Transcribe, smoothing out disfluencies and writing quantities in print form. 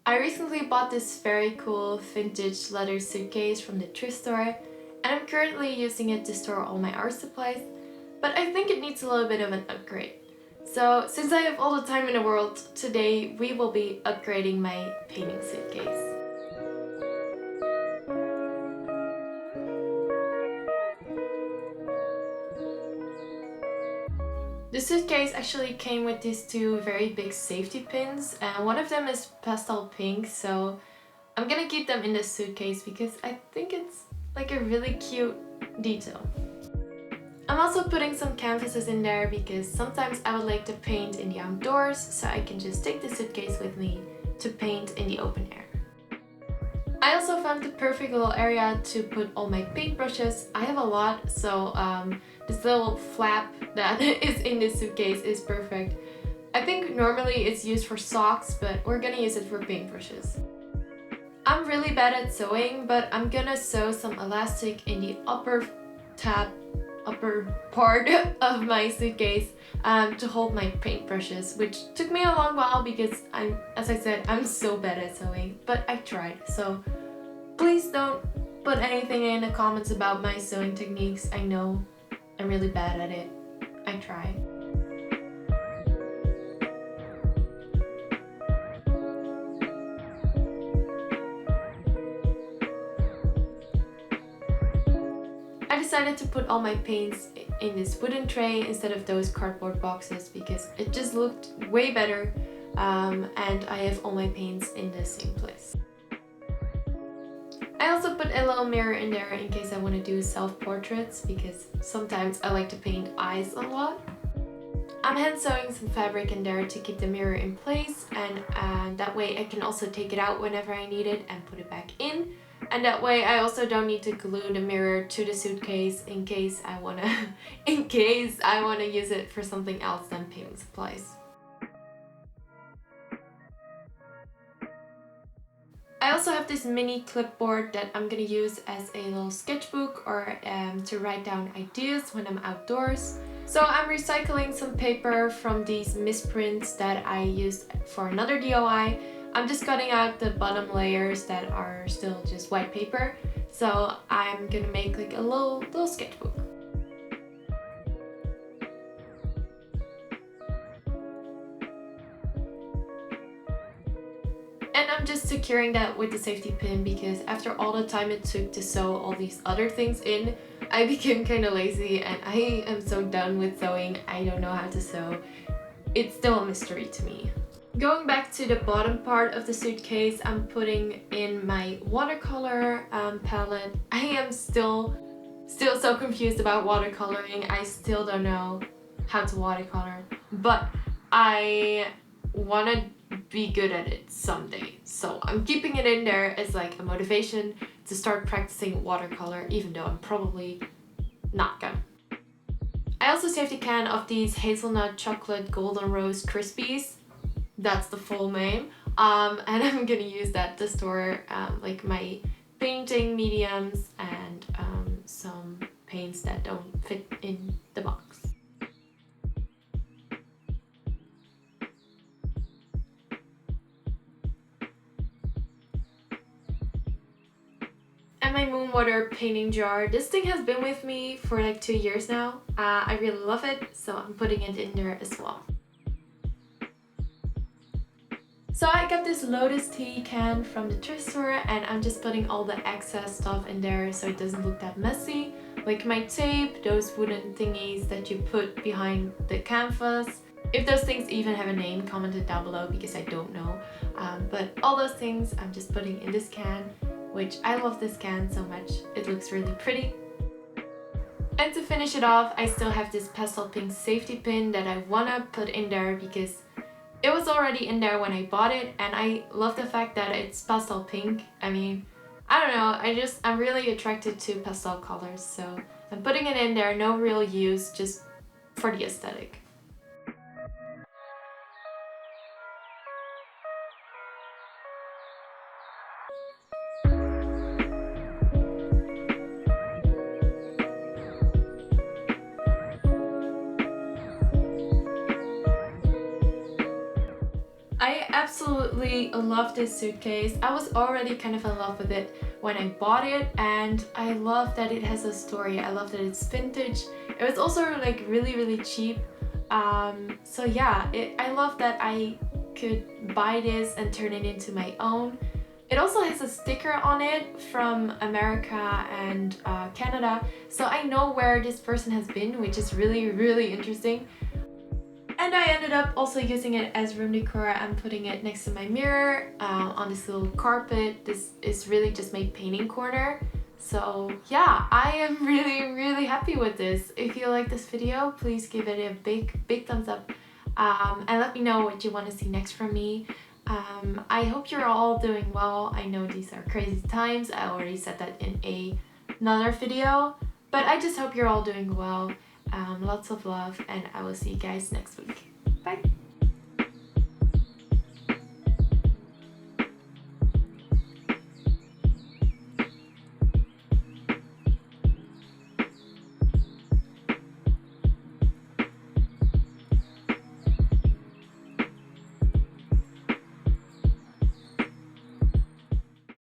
I recently bought this very cool vintage leather suitcase from the thrift store, and I'm currently using it to store all my art supplies, but I think it needs a little bit of an upgrade. So since I have all the time in the world, today we will be upgrading my painting suitcase. The suitcase actually came with these two very big safety pins, and one of them is pastel pink, so I'm gonna keep them in the suitcase because I think it's like a really cute detail. I'm also putting some canvases in there because sometimes I would like to paint in the outdoors, so I can just take the suitcase with me to paint in the open air. I also found the perfect little area to put all my paintbrushes. I have a lot, so this little flap that is in this suitcase is perfect. I think normally it's used for socks, but we're gonna use it for paintbrushes. I'm really bad at sewing, but I'm gonna sew some elastic in the upper part of my suitcase to hold my paintbrushes, which took me a long while because as I said, I'm so bad at sewing, but I tried. So please don't put anything in the comments about my sewing techniques. I know I'm really bad at it. I tried. I decided to put all my paints in this wooden tray instead of those cardboard boxes because it just looked way better, and I have all my paints in the same place. I also put a little mirror in there in case I want to do self-portraits because sometimes I like to paint eyes a lot. I'm hand sewing some fabric in there to keep the mirror in place, and that way I can also take it out whenever I need it and put it back in. And that way I also don't need to glue the mirror to the suitcase in case I wanna use it for something else than painting supplies. I also have this mini clipboard that I'm gonna use as a little sketchbook or to write down ideas when I'm outdoors. So I'm recycling some paper from these misprints that I used for another DIY. I'm just cutting out the bottom layers that are still just white paper. So I'm gonna make like a little sketchbook. And I'm just securing that with the safety pin because after all the time it took to sew all these other things in, I became kind of lazy and I am so done with sewing. I don't know how to sew. It's still a mystery to me. Going back to the bottom part of the suitcase, I'm putting in my watercolor palette. I am still so confused about watercoloring. I still don't know how to watercolor, but I want to be good at it someday. So I'm keeping it in there as like a motivation to start practicing watercolor, even though I'm probably not gonna. I also saved a can of these hazelnut chocolate golden rose crispies. That's the full name. And I'm gonna use that to store like my painting mediums and some paints that don't fit in the box. And my Moonwater painting jar. This thing has been with me for like 2 years now. I really love it, so I'm putting it in there as well. So I got this Lotus tea can from the thrift store and I'm just putting all the excess stuff in there so it doesn't look that messy. Like my tape, those wooden thingies that you put behind the canvas. If those things even have a name, comment it down below because I don't know. But all those things I'm just putting in this can, which I love this can so much. It looks really pretty. And to finish it off, I still have this pastel pink safety pin that I wanna put in there because it was already in there when I bought it, and I love the fact that it's pastel pink. I mean, I don't know, I'm really attracted to pastel colors, so I'm putting it in there, no real use, just for the aesthetic. I absolutely love this suitcase. I was already kind of in love with it when I bought it, and I love that it has a story. I love that it's vintage. It was also like really cheap. So yeah, I love that I could buy this and turn it into my own. It also has a sticker on it from America and Canada, so I know where this person has been, which is really interesting. And I ended up also using it as room decor. I'm putting it next to my mirror on this little carpet. This is really just my painting corner. So yeah, I am really happy with this. If you like this video, please give it a big thumbs up and let me know what you want to see next from me. I hope you're all doing well. I know these are crazy times. I already said that in another video, but I just hope you're all doing well. Lots of love, and I will see you guys next week. Bye!